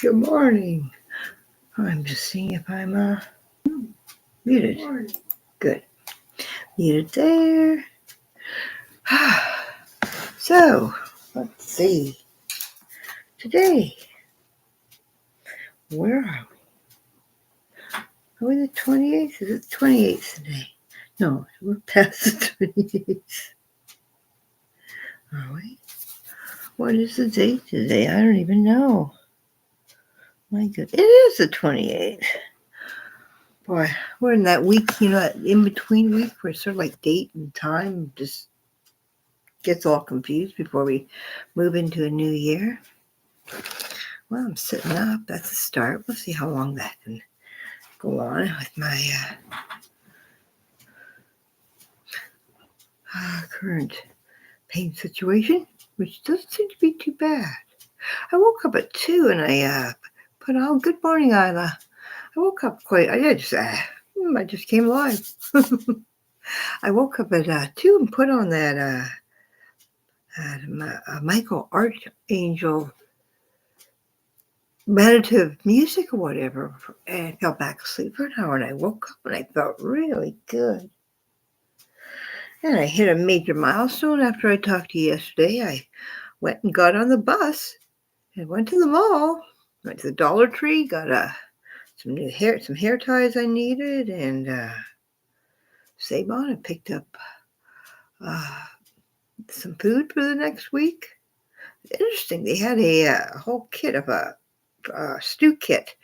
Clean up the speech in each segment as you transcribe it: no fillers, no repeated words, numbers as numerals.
Good morning. I'm just seeing if I'm muted. Good. Muted there. So, let's see. Today, where are we? Are we the 28th? Is it the 28th today? No, we're past the 28th. Are we? What is the date today? I don't even know. My goodness. It is the 28th. Boy, we're in that week, that in-between week where it's sort of like date and time just gets all confused before we move into a new year. Well, I'm sitting up. That's a start. We'll see how long that can go on with my current pain situation, which doesn't seem to be too bad. I woke up at 2 and I put on, good morning, Isla. I woke up I just came alive. I woke up at 2 and put on that Michael Archangel meditative music or whatever, and I fell back asleep for an hour, and I woke up and I felt really good. And I hit a major milestone after I talked to you yesterday. I went and got on the bus and went to the mall, went to the Dollar Tree, got some hair ties I needed, and saved on and picked up some food for the next week. Interesting, they had a whole kit of a stew kit.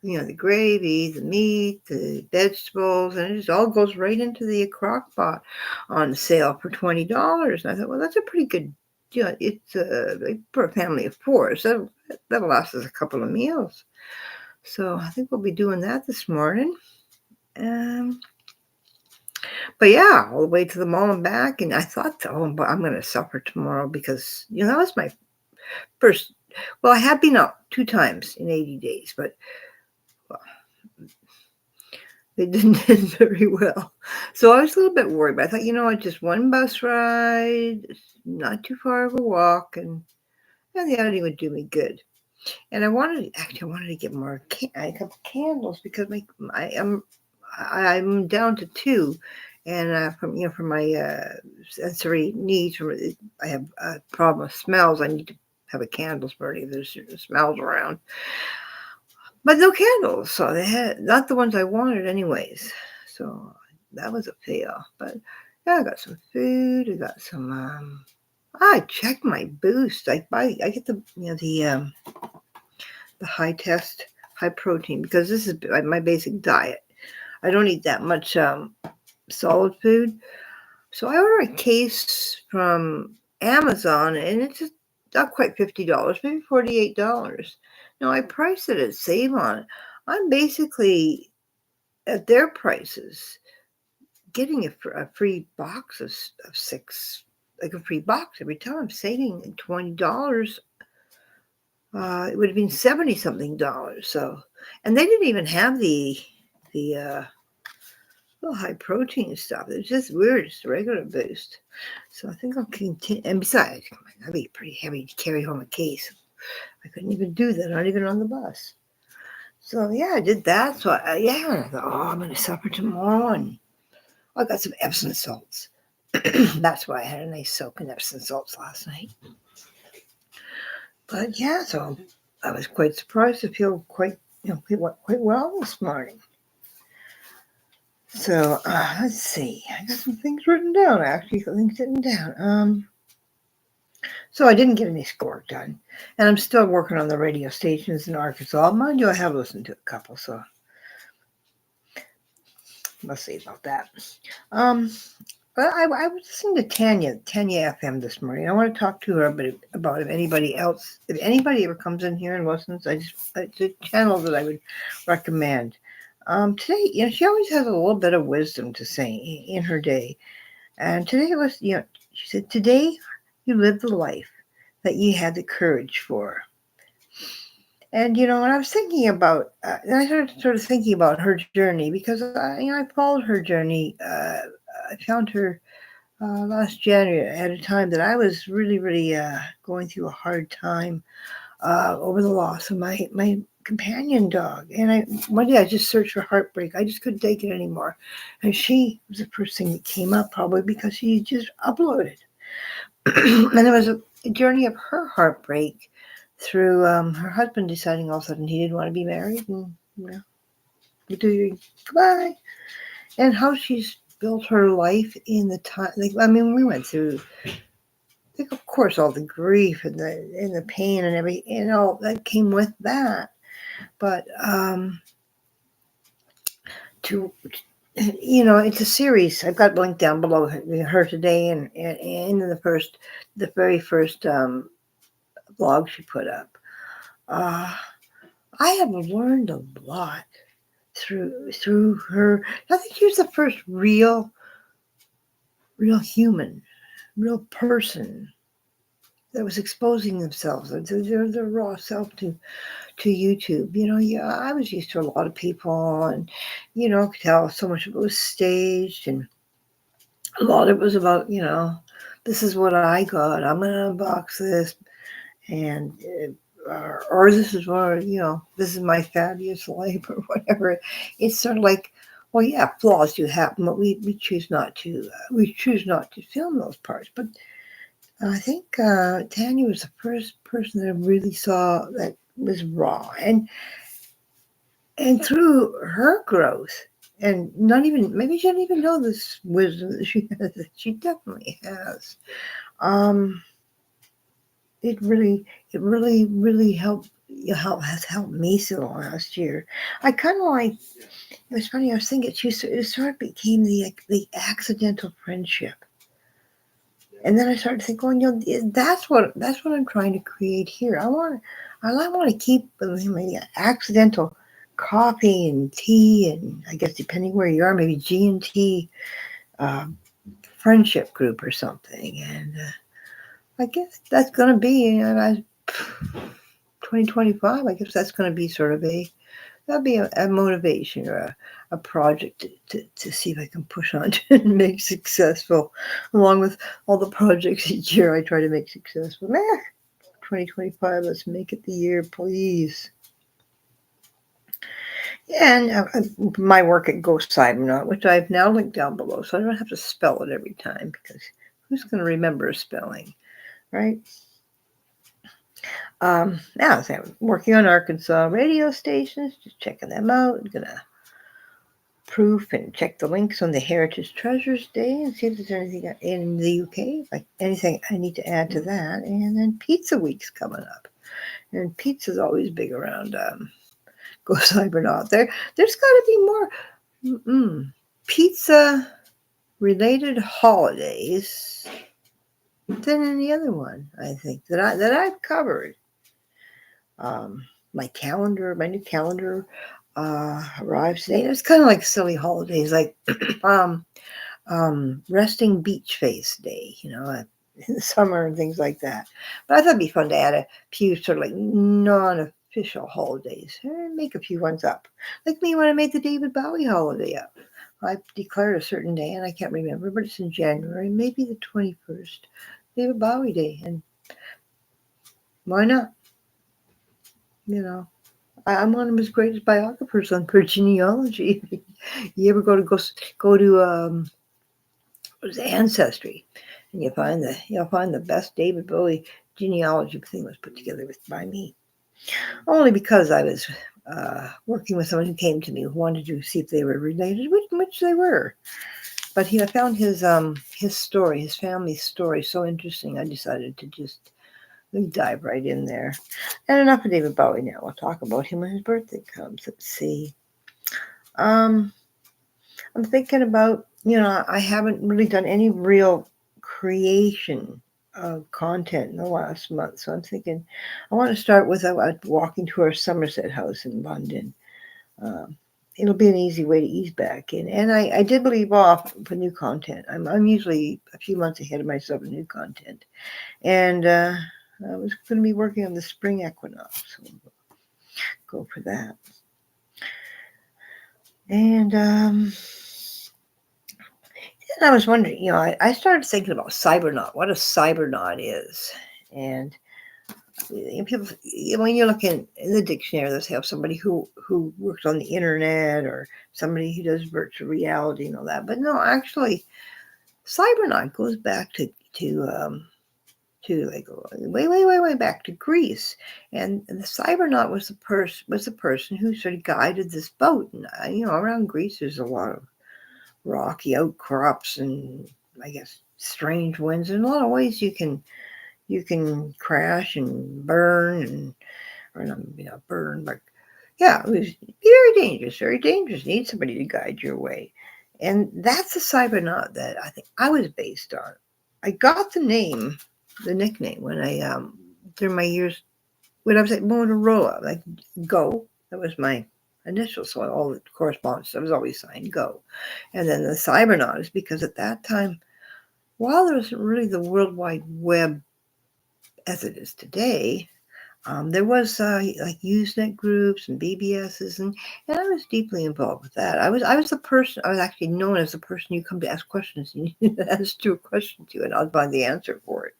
The gravy, the meat, the vegetables, and it just all goes right into the crock pot on sale for $20. And I thought, well, that's a pretty good deal. It's for a family of 4, so that'll last us a couple of meals. So I think we'll be doing that this morning. But yeah, all the way to the mall and back. And I thought, but I'm going to suffer tomorrow because, that was my first. Well, I have been out 2 times in 80 days, but they didn't end very well. So I was a little bit worried, but I thought, just one bus ride, not too far of a walk, and the outing would do me good. And I wanted to get more a couple candles because I'm down to 2, and from my sensory needs, I have a problem with smells. I need to have a candles burning. There's smells around. But no candles, so they had not the ones I wanted anyways. So that was a fail. But yeah, I got some food. I got some. I checked my boost. I get the high test, high protein because this is my basic diet. I don't eat that much solid food, so I ordered a case from Amazon, and it's just not quite $50, maybe $48. Now, I priced it at Save On. I'm basically, at their prices, getting a free box of 6, like a free box every time. I'm saving $20. It would have been $70-something. So, and they didn't even have the high protein stuff. It's just weird, just a regular boost. So I think I'll continue. And besides, that'd be pretty heavy to carry home a case. I couldn't even do that, not even on the bus. So yeah, I did that. So I thought, I'm going to suffer tomorrow, and I got some Epsom salts. That's why I had a nice soak in Epsom salts last night. But yeah, so I was quite surprised to feel quite well this morning. So let's see. I got some things written down. Actually, things written down. So I didn't get any schoolwork done, and I'm still working on the radio stations in Arkansas. Mind you, I have listened to a couple, so we'll see about that. Well, I was listening to TANYA FM this morning. I want to talk to her about if anybody ever comes in here and listens. It's a channel that I would recommend. Today, she always has a little bit of wisdom to say in her day. And today was, she said, today you lived the life that you had the courage for. And, when I was thinking about, and I started sort of thinking about her journey because, I followed her journey. I found her last January at a time that I was really, really going through a hard time. over the loss of my companion dog. And one day I just searched for heartbreak. I just couldn't take it anymore. And she was the first thing that came up, probably because she just uploaded. And it was a journey of her heartbreak through her husband deciding all of a sudden he didn't want to be married, and you do your goodbye, and how she's built her life in the time. Like, I mean, we went through, like, of course, all the grief and the pain and everything, and all that came with that. But to it's a series. I've got linked down below her today, and in the very first blog she put up. I have learned a lot through her. I think she was the first real human, real person that was exposing themselves, their raw self to YouTube. I was used to a lot of people, and could tell so much of it was staged, and a lot of it was about this is what I got. I'm gonna unbox this, and or this is what this is my fabulous life, or whatever. It's sort of like, well, yeah, flaws do happen, but we choose not to. We choose not to film those parts, but. I think Tanya was the first person that I really saw that was raw, and through her growth, and maybe she didn't even know this wisdom that she has. She definitely has. It really helped. Has helped me through the last year. I kind of like. It was funny. I was thinking it sort of became the accidental friendship. And then I started thinking, that's what I'm trying to create here. I want to keep the accidental coffee and tea, and I guess depending where you are, maybe G&T friendship group or something. And I guess that's going to be 2025. I guess that's going to be sort of that'll be a motivation or a project to see if I can push on to make successful, along with all the projects each year I try to make successful. 2025, let's make it the year, please. And my work at Ghost Cybernaut, which I've now linked down below, so I don't have to spell it every time, because who's going to remember spelling, right? Now, so I'm working on Arkansas radio stations, just checking them out. I'm gonna proof and check the links on the Heritage Treasures Day and see if there's anything in the UK, like anything I need to add to that. And then Pizza Week's coming up, and pizza's always big around Go Cybernaut. There's got to be more pizza related holidays than any other one, I think, that I've covered. My new calendar arrives today. It's kind of like silly holidays, like Resting Beach Face Day, in the summer and things like that. But I thought it'd be fun to add a few sort of like non-official holidays. Make a few ones up. Like me when I made the David Bowie holiday up. I declared a certain day, and I can't remember, but it's in January, maybe the 21st, David Bowie Day. And why not? I'm one of his greatest biographers on per genealogy. You ever go to Ancestry, and you'll find the best David Bowie genealogy thing was put together by me. Only because I was working with someone who came to me who wanted to see if they were related, which they were. But I found his story, his family's story, so interesting. I decided to just dive right in there. And enough of David Bowie now. We'll talk about him when his birthday comes. Let's see. I'm thinking about, I haven't really done any real creation of content in the last month. So I'm thinking I want to start with walking to our Somerset house in London. It'll be an easy way to ease back in. And I did leave off for new content. I'm usually a few months ahead of myself in new content. And I was going to be working on the spring equinox, so we'll go for that. And I was wondering, I started thinking about Cybernaut, what a Cybernaut is. And People, when you look in the dictionary, they have somebody who works on the internet or somebody who does virtual reality and all that. But no, actually, cybernaut goes back to like way back to Greece, and the cybernaut was the person who sort of guided this boat. And around Greece, there's a lot of rocky outcrops and I guess strange winds. In a lot of ways, you can crash and burn or not, burn, but yeah, it was very dangerous, very dangerous. You need somebody to guide your way. And that's the cybernaut that I think I was based on. I got the nickname when I, through my years, when I was at Motorola, like Go, that was my initial, so all the correspondence, I was always signed Go. And then the cybernaut is because at that time, while there wasn't really the World Wide Web as it is today, there was like Usenet groups and BBSs, and I was deeply involved with that. I was the person. I was actually known as the person you come to ask questions. You need to ask a question to, and I'll find the answer for it.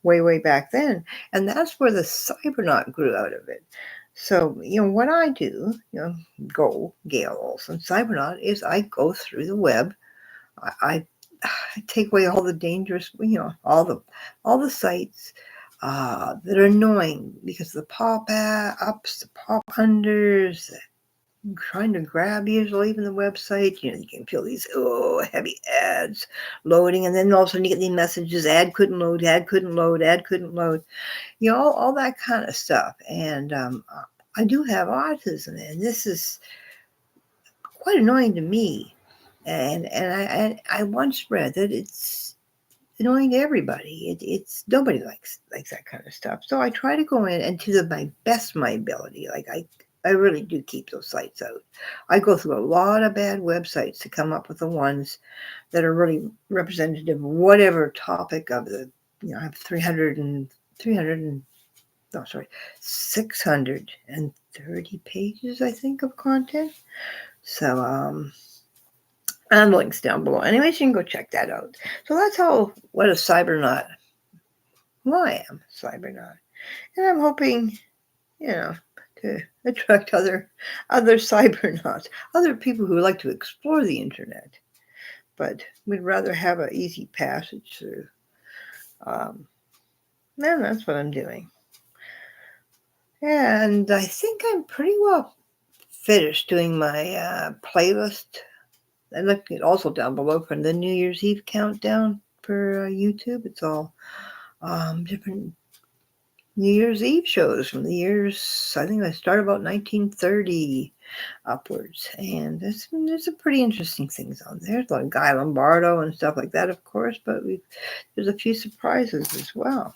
Way back then, and that's where the cybernaut grew out of it. So what I do, go Gail Olson cybernaut, is I go through the web. I take away all the dangerous, all the sites that are annoying because the pop-ups, the pop-unders, trying to grab usually even the website. You can feel these heavy ads loading, and then all of a sudden you get these messages: ad couldn't load, ad couldn't load, ad couldn't load. All that kind of stuff. And I do have autism, and this is quite annoying to me. And I once read that it's annoying to everybody. It's nobody likes that kind of stuff. So I try to go in and to my best of my ability. Like I really do keep those sites out. I go through a lot of bad websites to come up with the ones that are really representative of whatever topic of the, I have 630 pages, I think, of content. So, and links down below. Anyways, you can go check that out. So that's what a cybernaut, who I am, cybernaut. And I'm hoping, to attract other cybernauts, other people who like to explore the internet, but would rather have an easy passage through. And that's what I'm doing. And I think I'm pretty well finished doing my playlist. I looked at also down below for the New Year's Eve countdown for YouTube. It's all different New Year's Eve shows from the years, I think I started about 1930 upwards. And there's some pretty interesting things on there. There's like Guy Lombardo and stuff like that, of course, but there's a few surprises as well.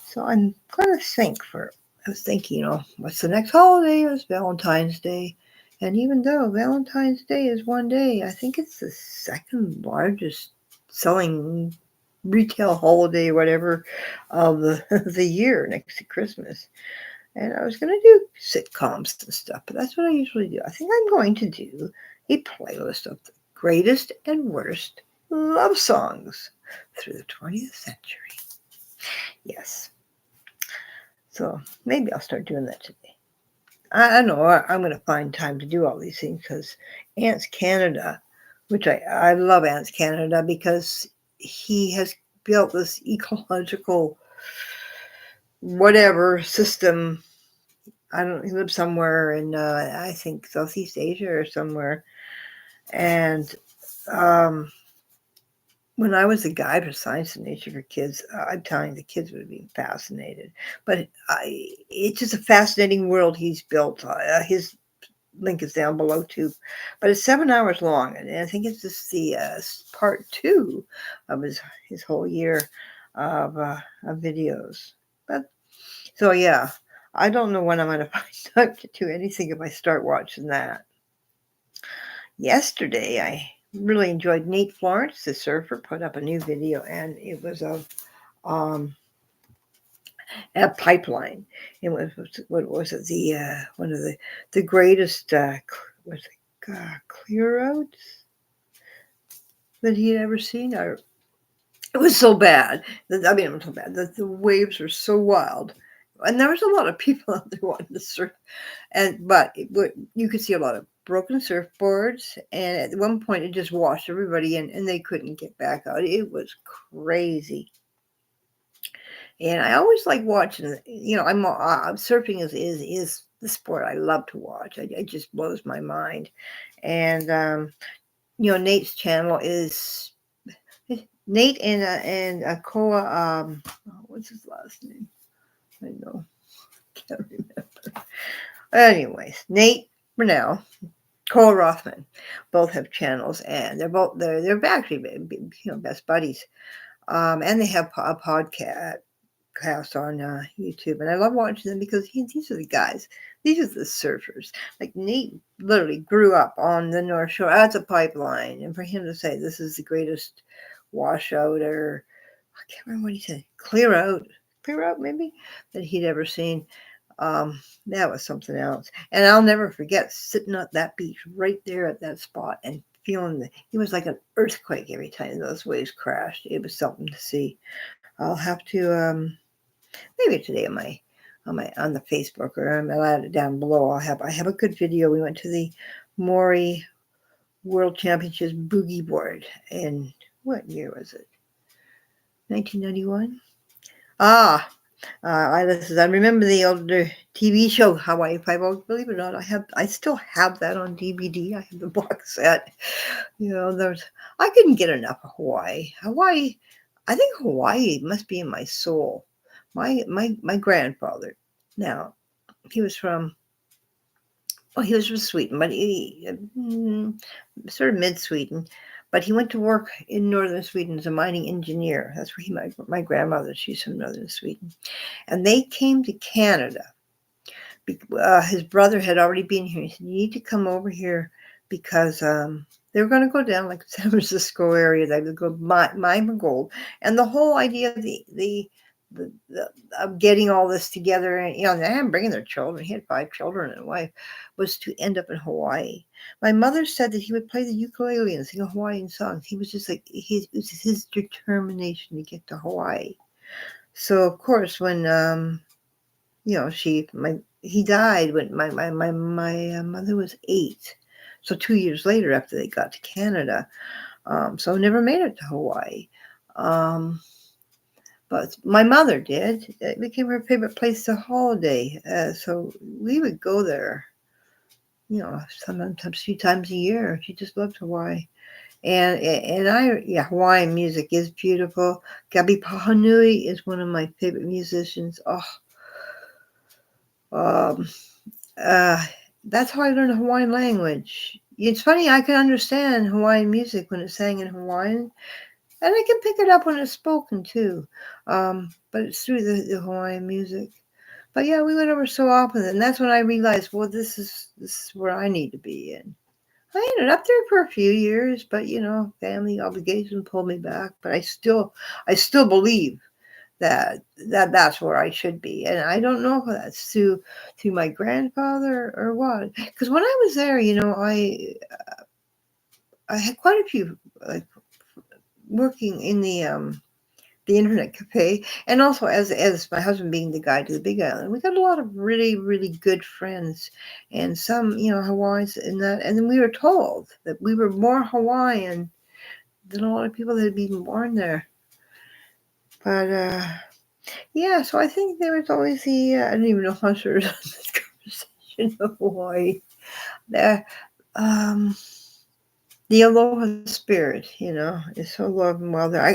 So I'm going to think I was thinking, what's the next holiday? It was Valentine's Day. And even though Valentine's Day is one day, I think it's the second largest selling retail holiday, whatever, of the year next to Christmas. And I was going to do sitcoms and stuff, but that's what I usually do. I think I'm going to do a playlist of the greatest and worst love songs through the 20th century. Yes. So maybe I'll start doing that today. I don't know. I'm going to find time to do all these things because Ants Canada, which I love Ants Canada because he has built this ecological whatever system. He lives somewhere in, I think, Southeast Asia or somewhere. And when I was a guide for Science and Nature for Kids, I'm telling you, the kids would be fascinated. But it's just a fascinating world he's built. His link is down below too. But it's 7 hours long, and I think it's just the part 2 of his whole year of videos. But so yeah, I don't know when I'm going to find time to do anything if I start watching that. Yesterday, I really enjoyed Nate Florence, the surfer, put up a new video, and it was of a pipeline. It was what was it? One of the greatest was it Clearout that he had ever seen. It was so bad. It was so bad. The waves were so wild, and there was a lot of people out there wanting to surf, but you could see a lot of broken surfboards, and at one point it just washed everybody in, and they couldn't get back out. It was crazy. And I always like watching. I'm surfing is the sport I love to watch. It just blows my mind. And Nate's channel is Nate and Koa. What's his last name? I know, can't remember. Anyways, Nate Brunel, Koa Rothman, both have channels, and they're actually best buddies. And they have a podcast on YouTube, and I love watching them because these are the guys. These are the surfers. Like Nate literally grew up on the North Shore. That's a pipeline, and for him to say this is the greatest washout, or I can't remember what he said, Clearout maybe, that he'd ever seen. That was something else. And I'll never forget sitting at that beach right there at that spot and feeling it was like an earthquake every time those waves crashed. It was something to see. I'll have to maybe today on the Facebook, or I'll add it down below. I have a good video. We went to the Maury World Championships boogie board, and what year was it? 1991. I remember the older TV show Hawaii Five-O. Believe it or not, I still have that on DVD. I have the box set. I couldn't get enough of Hawaii. I think Hawaii must be in my soul. My grandfather. Now, he was from Sweden, but he sort of mid-Sweden. But he went to work in northern Sweden as a mining engineer. That's where he met my grandmother. She's from northern Sweden. And they came to Canada. His brother had already been here. He said, you need to come over here because they were going to go down like San Francisco area. They would go mine for gold. And the whole idea of getting all this together, and them bringing their children, he had 5 children and a wife, was to end up in Hawaii. My mother said that he would play the ukulele and sing Hawaiian songs. He was just like, it was his determination to get to Hawaii. So of course, when he died when my mother was 8, so 2 years later after they got to Canada, so never made it to Hawaii. But my mother did. It became her favorite place to holiday. So we would go there, sometimes a few times a year. She just loved Hawaii. And Hawaiian music is beautiful. Gabi Pahanui is one of my favorite musicians. That's how I learned the Hawaiian language. It's funny, I can understand Hawaiian music when it's sang in Hawaiian. And I can pick it up when it's spoken too, but it's through the Hawaiian music. But yeah, we went over so often, and that's when I realized, well, this is where I need to be. And I ended up there for a few years, but family obligation pulled me back. But I still believe that's where I should be, and I don't know if that's through my grandfather or what. Because when I was there, I had quite a few working in the internet cafe, and also as my husband being the guide to the Big Island, we got a lot of really, really good friends, and some Hawaiians in that. And then we were told that we were more Hawaiian than a lot of people that had been born there. But yeah, so I think there was always I don't even know how to on this conversation of Hawaii. The aloha spirit, is so loved and well there.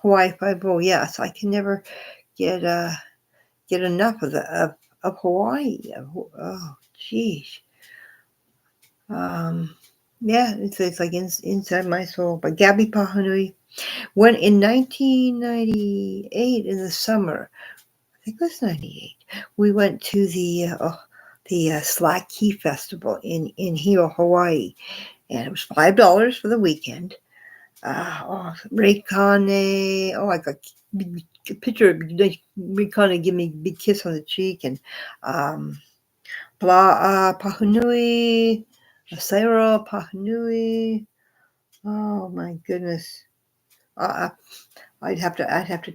Hawaii Five-O, yes. I can never get enough of Hawaii. Oh, geez. Yeah, it's like inside my soul. But Gabi Pahanui, when in 1998 in the summer, I think it was 98, we went to the Slack Key Festival in Hilo, Hawaii. And it was $5 for the weekend. Ray Kane. Oh, I got a picture of Ray Kane give me a big kiss on the cheek. And Pahanui, Sairo Pahanui. Oh my goodness. I'd have to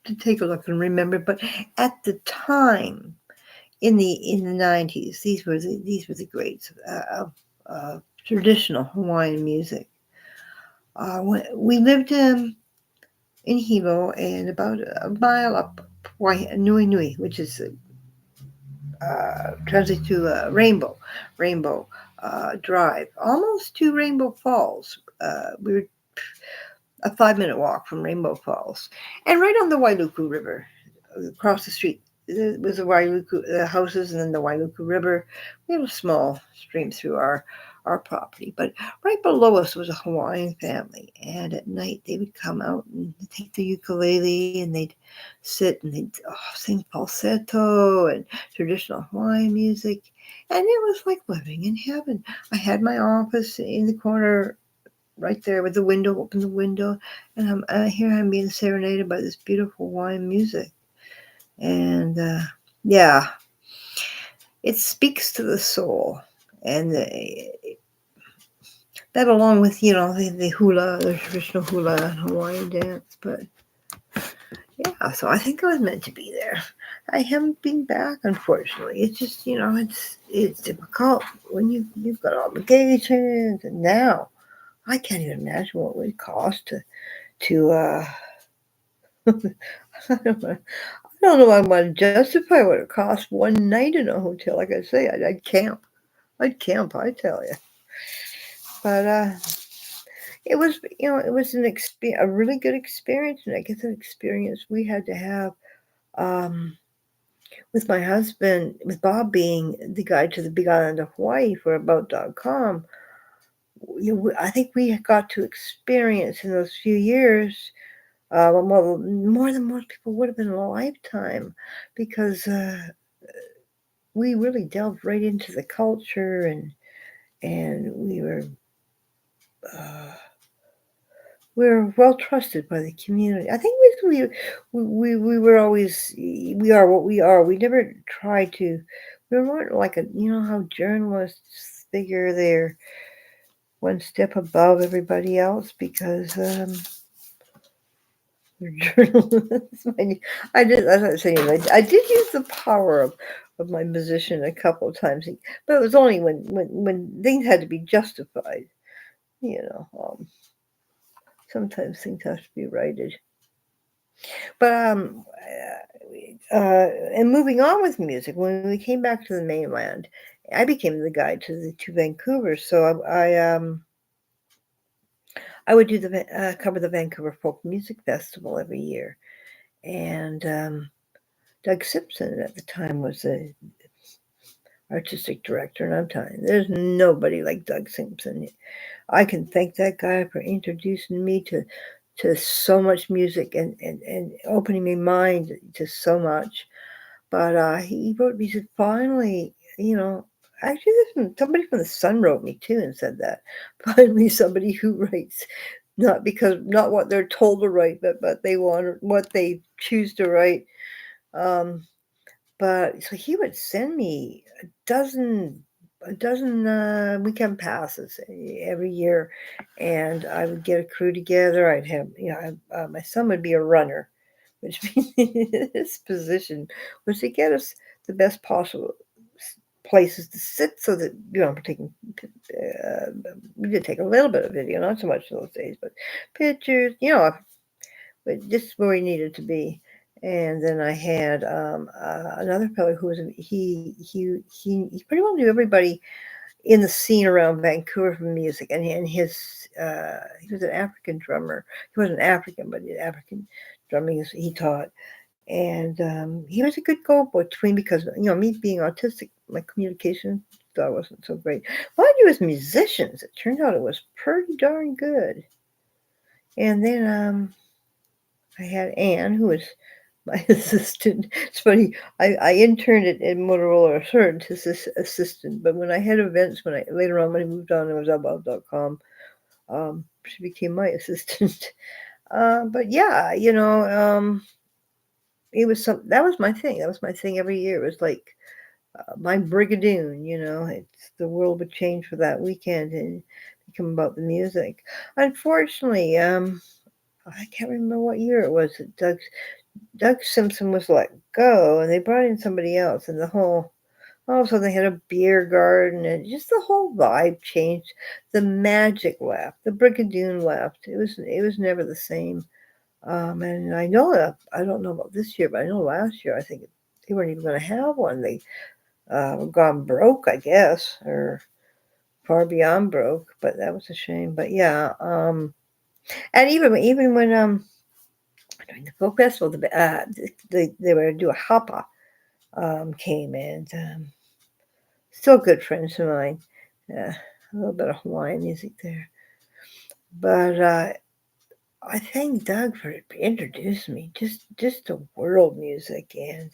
to take a look and remember. But at the time, in the 90s, these were the greats of traditional Hawaiian music. We lived in Hilo and about a mile up Nui Nui, which is translates to Rainbow Drive, almost to Rainbow Falls. We were a 5-minute walk from Rainbow Falls, and right on the Wailuku River, across the street. There was the Wailuku houses, and then the Wailuku River. We had a small stream through our property, but right below us was a Hawaiian family, and at night they would come out and take the ukulele, and they'd sit and they'd sing falsetto and traditional Hawaiian music, and it was like living in heaven. I had my office in the corner right there with the window, open the window, and here I'm being serenaded by this beautiful Hawaiian music. And yeah, it speaks to the soul, and that along with the hula, the traditional hula and Hawaiian dance. But yeah, so I think I was meant to be there. I haven't been back, unfortunately. It's just it's difficult when you've got obligations, and now I can't even imagine what it would cost to I don't know. I want to justify what it costs one night in a hotel. Like I say, I'd camp. I'd camp, I tell you. But it was a really good experience, and I guess an experience we had to have with my husband, with Bob being the guide to the Big Island of Hawaii for About.com. I think we got to experience in those few years. Well, more than most people would have been in a lifetime, because we really delved right into the culture, and we were well trusted by the community. I think we were always, we are what we are. We never tried to. We weren't like how journalists figure they're one step above everybody else because journalists. I did. As I was saying, I did use the power of my position a couple of times, but it was only when things had to be justified. Sometimes things have to be righted. But and moving on with music, when we came back to the mainland, I became the guide to Vancouver. So I would do cover the Vancouver Folk Music Festival every year, and Doug Simpson at the time was the artistic director, and I'm telling you, there's nobody like Doug Simpson. I can thank that guy for introducing me to so much music and opening my mind to so much. But he wrote me, said, finally, actually, somebody from the Sun wrote me too and said that. Finally, somebody who writes not what they're told to write, but they want what they choose to write. But so he would send me a dozen weekend passes every year, and I would get a crew together. I'd have my son would be a runner, which means his position was to get us the best possible places to sit, so that we're taking. We did take a little bit of video, not so much those days, but pictures. But just where we needed to be. And then I had another fellow who was he pretty well knew everybody in the scene around Vancouver for music, and his he was an African drummer. He wasn't African, but African drumming he taught, and he was a good go-between because me being autistic, my communication style wasn't so great. Mind you, as musicians, it turned out it was pretty darn good. And then I had Anne, who was my assistant. It's funny. I interned at Motorola as her assistant, but when I had events, later on when I moved on, it was About.com. She became my assistant. But yeah, it was that was my thing. That was my thing every year. It was like my brigadoon. It's the world would change for that weekend and become about the music. Unfortunately, I can't remember what year it was that Doug Simpson was let go, and they brought in somebody else, and all of a sudden they had a beer garden, and just the whole vibe changed. The magic left, the Brigadoon left. It was never the same. And I know that I don't know about this year, but I know last year I think they weren't even going to have one. They gone broke, I guess, or far beyond broke. But that was a shame. But yeah, and even when during the folk festival, they were to do a hapa came in. Still good friends of mine. A little bit of Hawaiian music there. But I thank Doug for introducing me just to world music. And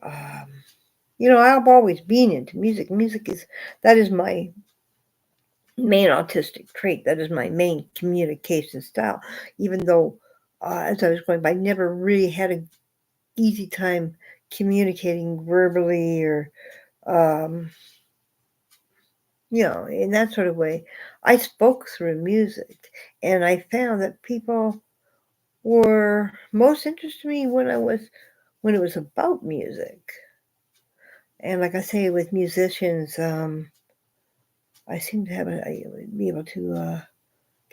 I've always been into music. That is my main autistic trait. That is my main communication style. Even though as I was going by, I never really had an easy time communicating verbally or um, in that sort of way. I spoke through music, and I found that people were most interested in me when it was about music. And like I say, with musicians, I seem to be able to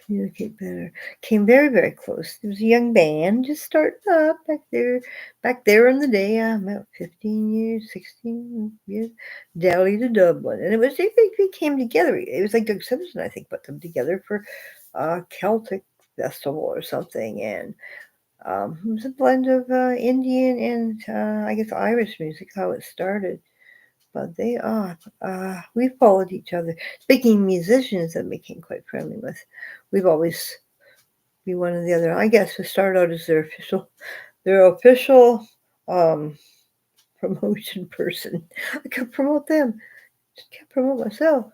communicate better. Came very, very close. There was a young band just starting up back there in the day. About 15 years, 16 years, Delhi to Dublin, and we came together. It was like Doug Simpson, I think, put them together for a Celtic festival or something, and it was a blend of Indian and I guess Irish music. How it started. But we followed each other. Speaking of musicians that became quite friendly with, we've always been one or the other. I guess we started out as their official um, promotion person. I could promote them, just can't promote myself.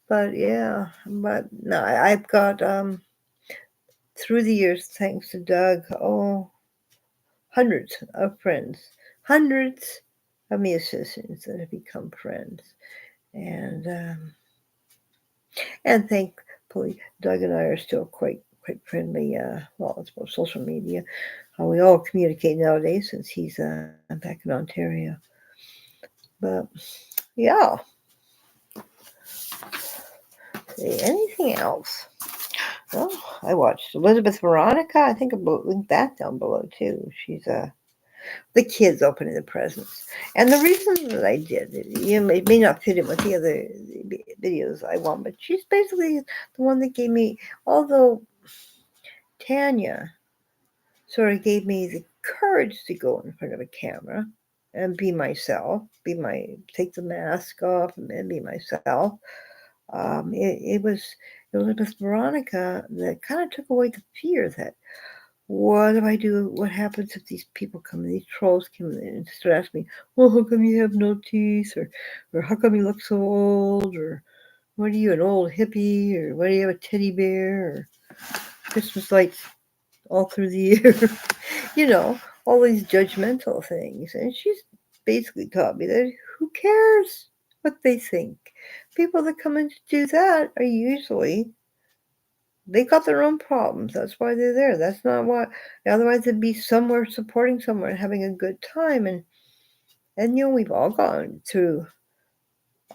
But yeah, but no, I've got through the years, thanks to Doug, hundreds of friends, hundreds of musicians that have become friends, and thankfully, Doug and I are still quite friendly. Well, it's about social media, how we all communicate nowadays since he's back in Ontario. But yeah, anything else? Well, I watched Elizabeth Veronica. I think I'll link that down below too. She's the kids opening the presents. And the reason that I did, it may not fit in with the other videos I want, but she's basically the one that gave me, although TANYA sort of gave me the courage to go in front of a camera and be myself, take the mask off and be myself. It was Elizabeth Veronica that kind of took away the fear that what do I do? What happens if these people come, these trolls come in and start asking me, well, how come you have no teeth? Or how come you look so old? Or what are you, an old hippie? Or what do you have, a teddy bear? Or Christmas lights all through the year? All these judgmental things. And she's basically taught me that who cares what they think? People that come in to do that are usually they got their own problems. That's why they're there. That's not why. Otherwise, they'd be somewhere supporting someone, having a good time. And we've all gone through.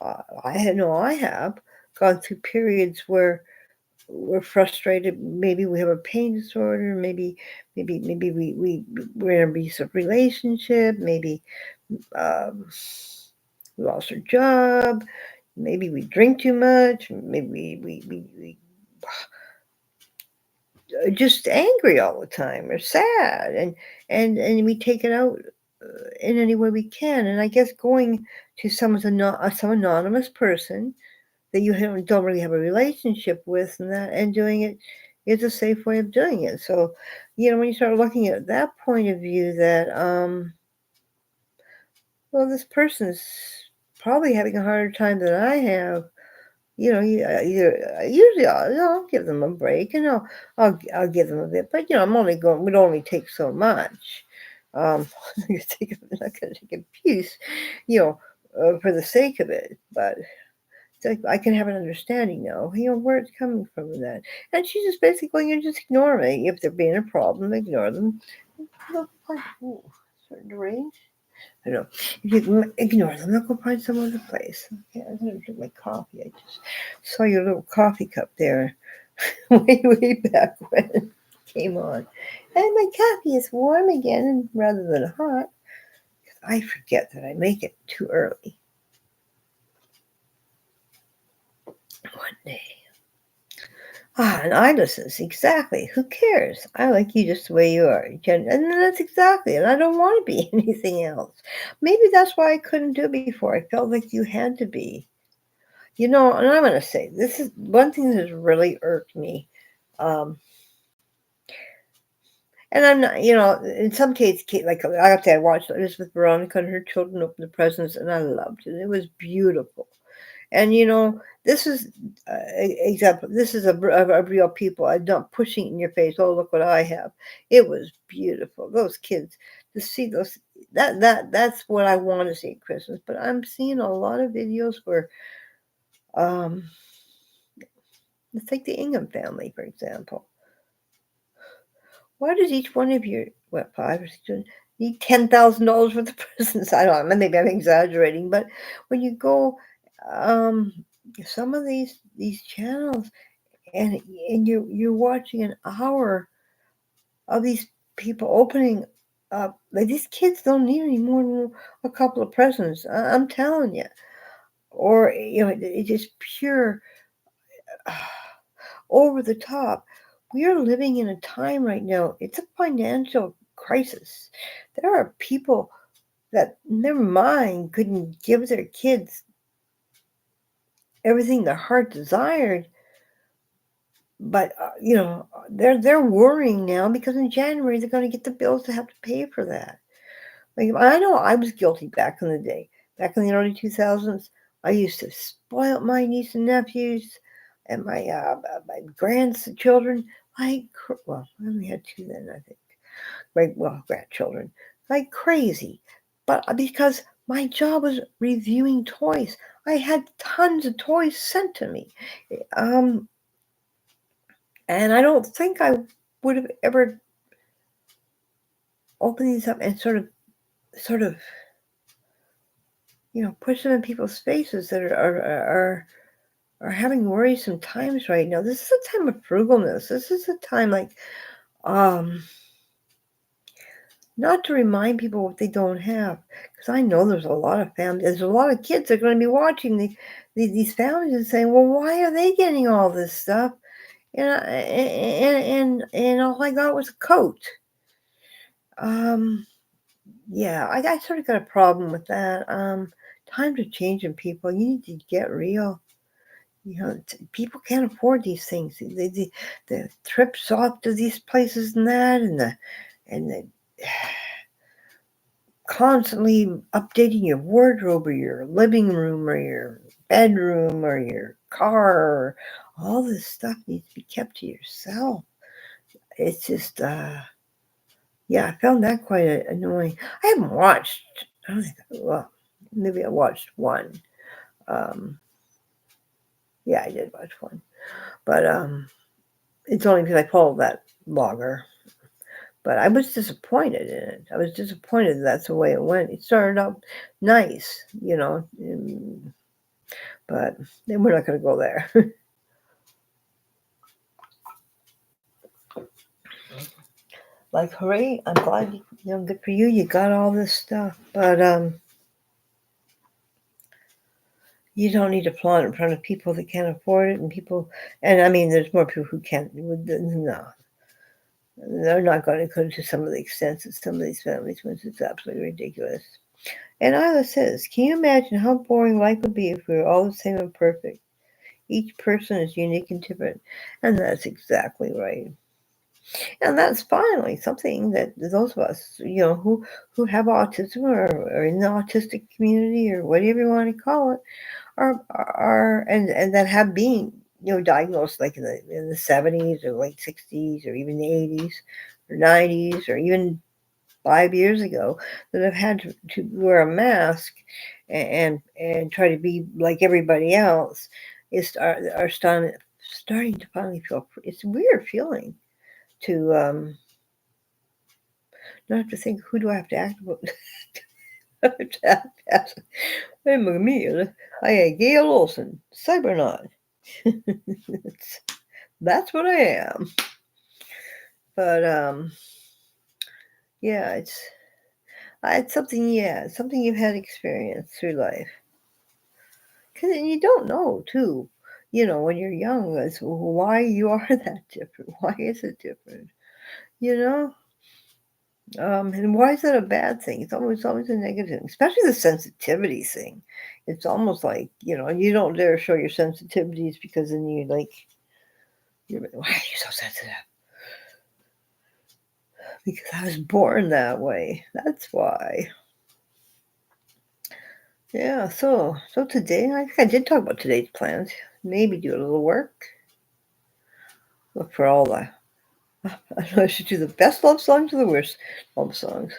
I have gone through periods where we're frustrated. Maybe we have a pain disorder. Maybe we're in an abusive relationship. Maybe um, we lost our job. Maybe we drink too much. Maybe we just angry all the time or sad, and we take it out in any way we can. And I guess going to some anonymous person that you don't really have a relationship with, and doing it is a safe way of doing it. So when you start looking at that point of view, that well, this person's probably having a harder time than I have. Usually I'll give them a break, and I'll give them a bit, but I'm only going. We'd only take so much. I'm not gonna take a piece, for the sake of it. But it's like I can have an understanding now, where it's coming from and that. And she's just basically just ignore me if they're being a problem, ignore them. Look, ooh, starting to rain. I don't know. If you ignore them, I'll go find some other place. Okay, I'm gonna drink my coffee. I just saw your little coffee cup there, way back when it came on, and my coffee is warm again rather than hot. I forget that I make it too early. One day. And Ida says, exactly. Who cares? I like you just the way you are. And that's exactly. And I don't want to be anything else. Maybe that's why I couldn't do it before. I felt like you had to be. And I'm going to say, this is one thing that has really irked me. And I'm not, in some cases, like I have to say, I watched Elizabeth Veronica and her children open the presents, and I loved it. It was beautiful. And this is example. This is a real people. I'm not pushing it in your face. Oh, look what I have. It was beautiful. Those kids, to see those, that's what I want to see at Christmas. But I'm seeing a lot of videos where, let's take the Ingham family for example. Why does each one of you, 5 or 6, need $10,000 worth of presents? I don't know. Maybe I'm exaggerating, but when you go, some of these channels, and you're watching an hour of these people opening up. Like, these kids don't need any more than a couple of presents. I'm telling you. Or it's just pure over the top. We are living in a time right now. It's a financial crisis. There are people that their mind couldn't give their kids everything their heart desired. But they're worrying now because in January they're going to get the bills to have to pay for that. Like, I know I was guilty back in the day, back in the early 2000s. I used to spoil my niece and nephews and my grandchildren I only had 2 then, I think. Grandchildren, like crazy. But because my job was reviewing toys, I had tons of toys sent to me. And I don't think I would have ever opened these up and sort of, push them in people's faces that are having worrisome times right now. This is a time of frugalness. This is a time not to remind people what they don't have. Because I know there's a lot of families, there's a lot of kids that are going to be watching these families and saying, well, why are they getting all this stuff? And all I got was a coat. Yeah, I sort of got a problem with that. Times are changing, people. You need to get real. People can't afford these things. The trips off to these places and that, and the constantly updating your wardrobe or your living room or your bedroom or your car. Or all this stuff needs to be kept to yourself. It's just, yeah, I found that quite annoying. I haven't watched, I don't think, well, maybe I watched one. Yeah, I did watch one. But it's only because I followed that blogger. But I was disappointed in it. I was disappointed that's the way it went. It started out nice, but then we're not going to go there. Like, hooray, I'm glad, good for you. You got all this stuff. But you don't need to flaunt it in front of people that can't afford it, and I mean, there's more people who can't. No, they're not going to go to some of the extents that some of these families went. It's absolutely ridiculous. And Isla says, can you imagine how boring life would be if we were all the same and perfect? Each person is unique and different. And that's exactly right. And that's finally something that those of us, who have autism or in the autistic community or whatever you want to call it, are and that have been diagnosed like in the 70s or late 60s or even the 80s or 90s or even 5 years ago, that have had to wear a mask and try to be like everybody else are starting to finally feel. It's a weird feeling to Not have to think, who do I have to act about? I'm me. I Gail Olsen, Cybernaut. That's what I am. But yeah, it's something. Yeah, it's something you've had experience through life. Because you don't know too. When you're young, it's why you are that different. Why is it different? You know. And why is that a bad thing? It's always a negative thing, especially the sensitivity thing. It's almost like, you don't dare show your sensitivities because then you're like, why are you so sensitive? Because I was born that way. That's why. Yeah, so today, I think I did talk about today's plans. Maybe do a little work. Look for all the, I don't know, I should do the best love songs or the worst love songs.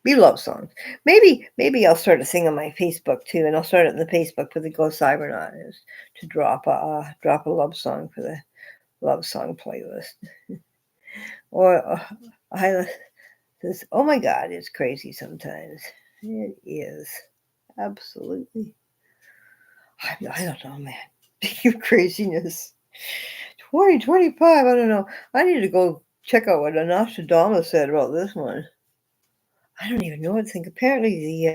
Be love songs. Maybe I'll start a thing on my Facebook too, and I'll start it in the Facebook for the Go Cybernaut is to drop a love song for the love song playlist. Or I this. Oh my God, it's crazy sometimes. It is absolutely. I don't know, man. Speaking of craziness, 2025. I don't know. I need to go check out what Nostradamus said about this one. I don't even know what to think. Apparently,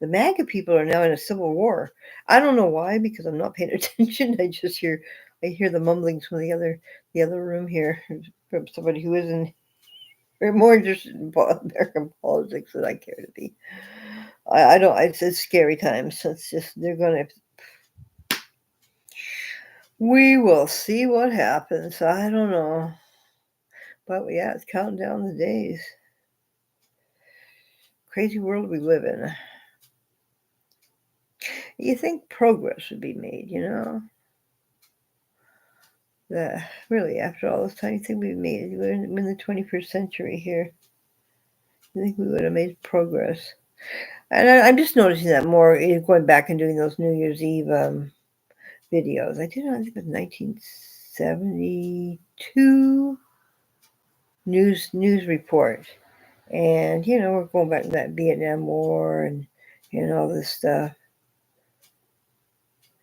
the MAGA people are now in a civil war. I don't know why, because I'm not paying attention. I hear the mumblings from the other room here from somebody who isn't more interested in American politics than I care to be. I don't. It's scary times. It's just they're gonna. We will see what happens. I don't know, but yeah, it's counting down the days. Crazy world we live in. You think progress would be made, really, after all this time, you think we've made it? We're in the 21st century here. I think we would have made progress. And I'm just noticing that more, going back and doing those New Year's Eve videos. I think it was 1972 news report. And, we're going back to that Vietnam War and all this stuff.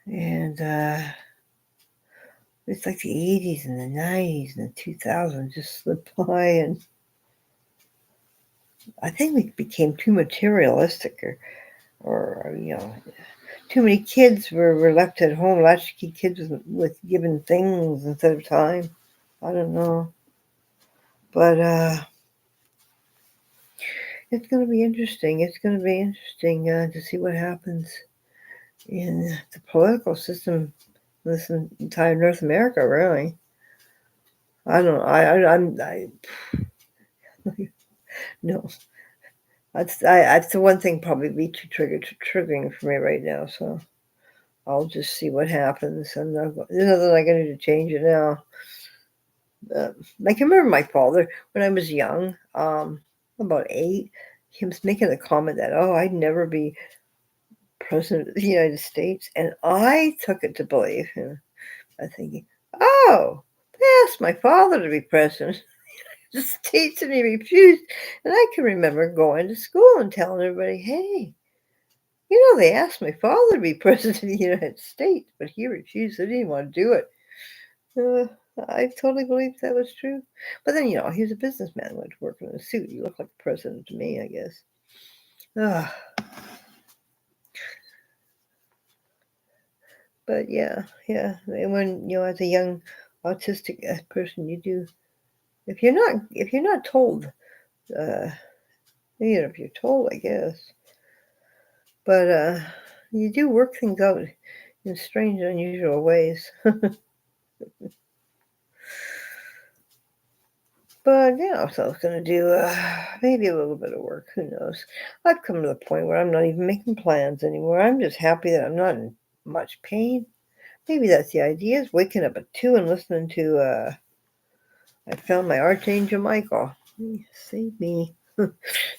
And it's like the 80s and the 90s and the 2000s just slipped by, and I think we became too materialistic, or too many kids were left at home. Latchkey kids with given things instead of time. I don't know, but it's going to be interesting. It's going to be interesting to see what happens in the political system. This entire North America, really. I don't know. I no. That's the one thing probably be too triggering for me right now. So I'll just see what happens. There's nothing I can do to change it now. I can remember my father when I was young, about 8. He was making a comment that, I'd never be president of the United States, and I took it to believe him. I'm thinking, they asked my father to be president of the States, and he refused. And I can remember going to school and telling everybody, hey, they asked my father to be president of the United States, but he refused. He didn't want to do it. I totally believed that was true. But then, he was a businessman, went to work in a suit. He looked like a president to me, I guess. But yeah. And when, as a young autistic person, you do, if you're not told, if you're told, I guess. But you do work things out in strange, unusual ways. But yeah, so I was going to do maybe a little bit of work. Who knows? I've come to the point where I'm not even making plans anymore. I'm just happy that I'm not in much pain. Maybe that's the idea, is waking up at 2 and listening to, I found my Archangel Michael. Save me.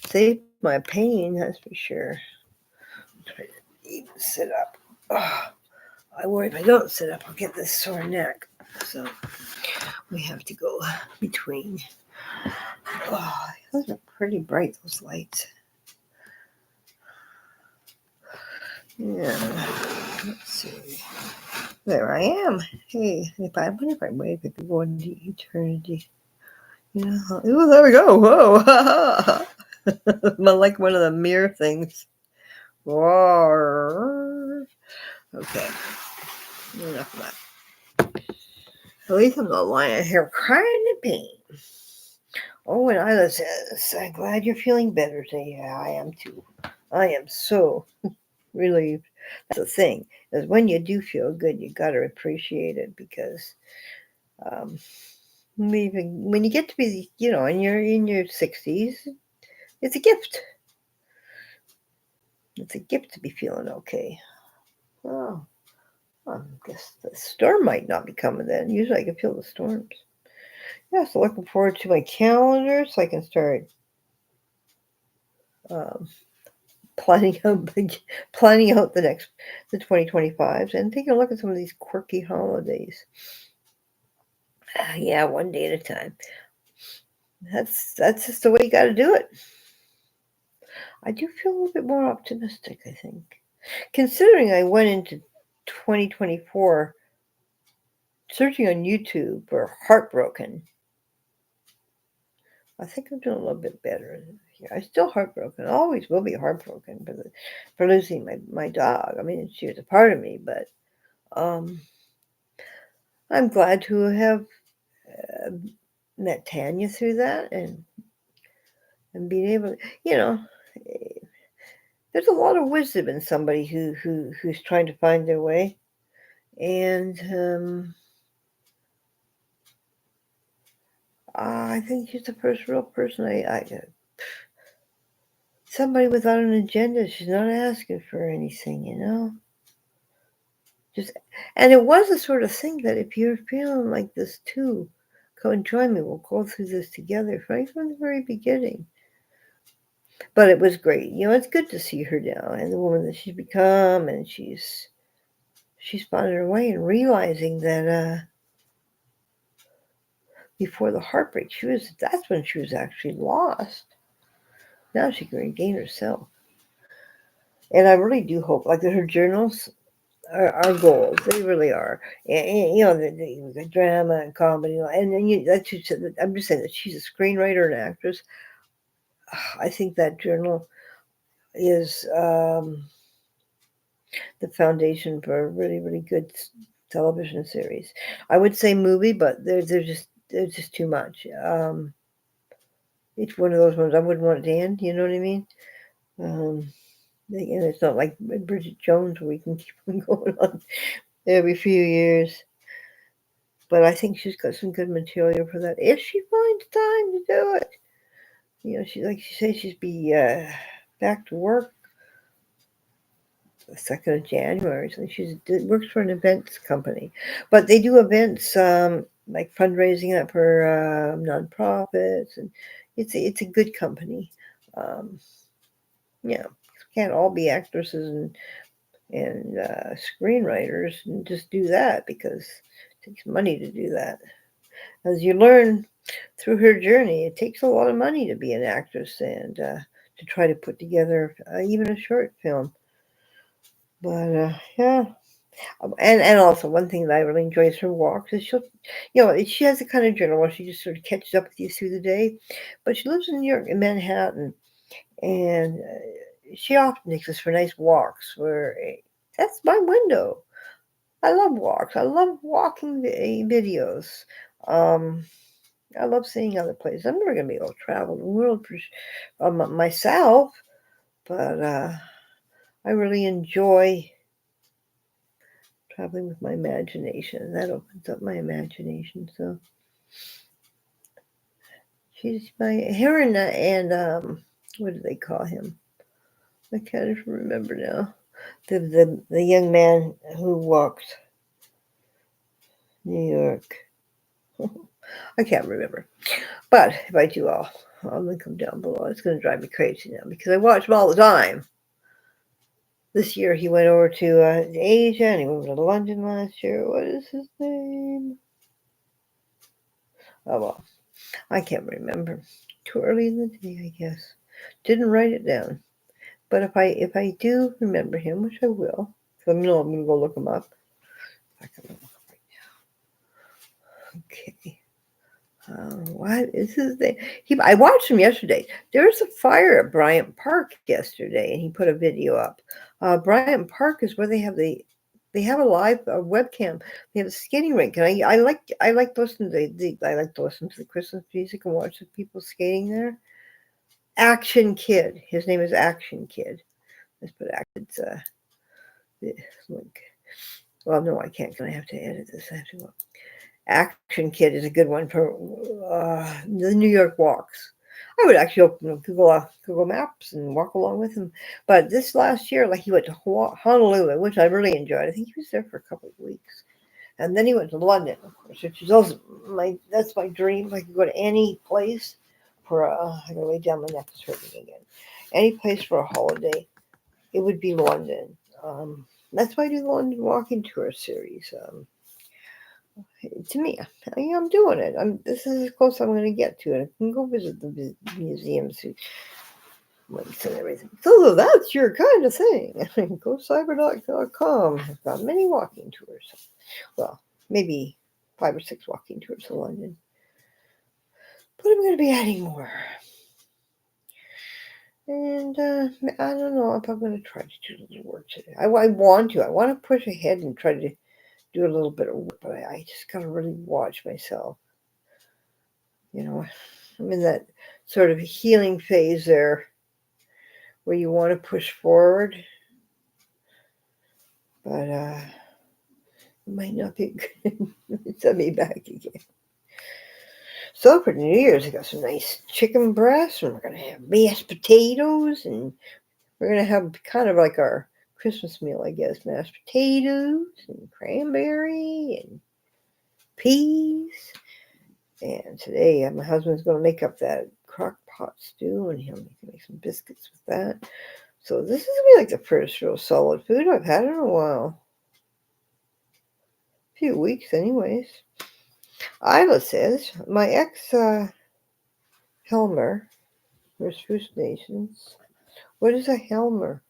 Save my pain, that's for sure. Try to even sit up. I worry if I don't sit up, I'll get this sore neck. So we have to go between. Those are pretty bright, those lights. Yeah. Let's see. There I am. Hey, I wonder if I wave, if you go into eternity. You know, oh, there we go. Whoa. Like one of the mirror things. Whoa. Okay. Enough of that. At least I'm not lying here crying in pain. Oh, and Isla says, I'm glad you're feeling better today. Yeah, I am too. I am so relieved. That's the thing, is when you do feel good, you got to appreciate it, because even when you get to be, and you're in your 60s, it's a gift. It's a gift to be feeling okay. Oh, I guess the storm might not be coming then. Usually I can feel the storms. Yeah, so looking forward to my calendar so I can start planning out the 2025s, and taking a look at some of these quirky holidays. Yeah, one day at a time. That's just the way you got to do it. I do feel a little bit more optimistic, I think, considering I went into 2024 searching on YouTube for heartbroken. I think I'm doing a little bit better here. I'm still heartbroken. I always will be heartbroken for losing my dog. I mean, she was a part of me, but I'm glad to have met TANYA through that, and being able to, there's a lot of wisdom in somebody who's trying to find their way, and I think she's the first real person somebody without an agenda. She's not asking for anything, and it was the sort of thing that if you're feeling like this too, come and join me. We'll go through this together, right from the very beginning. But it was great. It's good to see her now and the woman that she's become, and she's found her way, and realizing that before the heartbreak, that's when she was actually lost. Now she can regain herself. And I really do hope, like, that her journals are goals. They really are. And the drama and comedy, I'm just saying that she's a screenwriter and actress. I think that journal is the foundation for a really, really good television series. I would say movie, but there's just too much. It's one of those ones I wouldn't want it to end. You know what I mean? And it's not like Bridget Jones, where we can keep on going on every few years. But I think she's got some good material for that, if she finds time to do it. She says she'd be back to work the 2nd of January. So she works for an events company, but they do events like fundraising up for nonprofits, and it's a good company. Can't all be actresses and screenwriters and just do that, because it takes money to do that. As you learn through her journey, it takes a lot of money to be an actress and to try to put together even a short film. But yeah, and also one thing that I really enjoy is her walks. Is she has the kind of journal where she just sort of catches up with you through the day. But she lives in New York, in Manhattan, and she often takes us for nice walks. That's my window. I love walks. I love walking videos. I love seeing other places. I'm never going to be able to travel the world for myself, but I really enjoy traveling with my imagination. That opens up my imagination. So she's her and what do they call him? I can't even remember now. The young man who walked New York. I can't remember. But if I do, I'll link them down below. It's going to drive me crazy now, because I watch them all the time. This year he went over to Asia, and he went to London last year. What is his name? Oh, well, I can't remember. Too early in the day, I guess. Didn't write it down. But if I do remember him, which I will, so I'm gonna go look him up. I can look right now. Okay. What is his name? I watched him yesterday. There was a fire at Bryant Park yesterday, and he put a video up. Bryant Park is where they have a live webcam. They have a skating rink, and I like to listen to I like to listen to the Christmas music and watch the people skating there. Action Kid. His name is Action Kid. Let's put It's link. Well, no, I can't. I have to edit this. I have to go. Action Kid is a good one for the New York walks. I would actually open Google Maps and walk along with him. But this last year, like he went to Honolulu, which I really enjoyed. I think he was there for a couple of weeks, and then he went to London, of course, which is also that's my dream. If I could go to any place for I gotta lay down my neck is hurting again. Any place for a holiday, it would be London. That's why I do the London Walking Tour series. To me, I'm doing it. This is as close I'm going to get to it. I can go visit the museums, links and everything. So that's your kind of thing. Go cyber.com. I've got many walking tours. Well, maybe 5 or 6 walking tours to London. But I'm going to be adding more. And I don't know if I'm going to try to do a little work today. I want to. I want to push ahead and try to do a little bit of work, but I just got to really watch myself. I'm in that sort of healing phase there where you want to push forward, but it might not be good. Send me back again. So for New Year's, I got some nice chicken breasts, and we're going to have mashed potatoes, and we're going to have kind of like our Christmas meal, I guess, mashed potatoes and cranberry and peas. And today, my husband's going to make up that crock pot stew, and he'll make some biscuits with that. So this is going to be like the first real solid food I've had in a while. A few weeks, anyways. Isla says, my ex, Helmer, where's First Nations? What is a Helmer?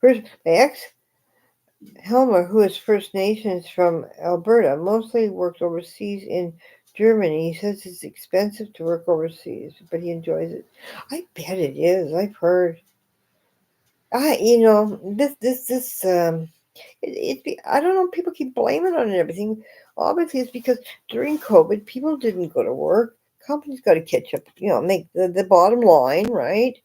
My ex, Helmer, who is First Nations from Alberta, mostly worked overseas in Germany. He says it's expensive to work overseas, but he enjoys it. I bet it is. I've heard. I don't know. People keep blaming on it and everything. Obviously, it's because during COVID, people didn't go to work. Companies got to catch up. Make the bottom line right.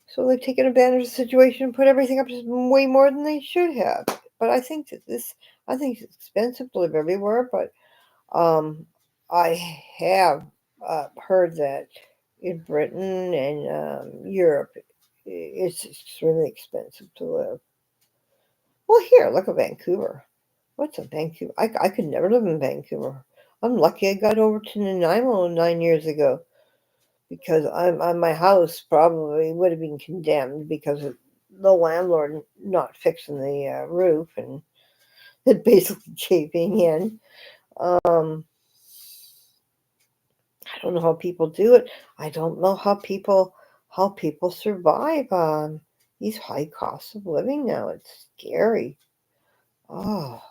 So they've taken advantage of the situation and put everything up way more than they should have. But I think I think it's expensive to live everywhere. But I have heard that in Britain and Europe, it's extremely expensive to live. Well, here, look at Vancouver. What's a Vancouver? I could never live in Vancouver. I'm lucky I got over to Nanaimo 9 years ago, because my house probably would have been condemned because of the landlord not fixing the roof and it basically caving in. I don't know how people do it. I don't know how people survive these high costs of living now. It's scary. Oh,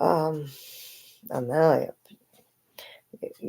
now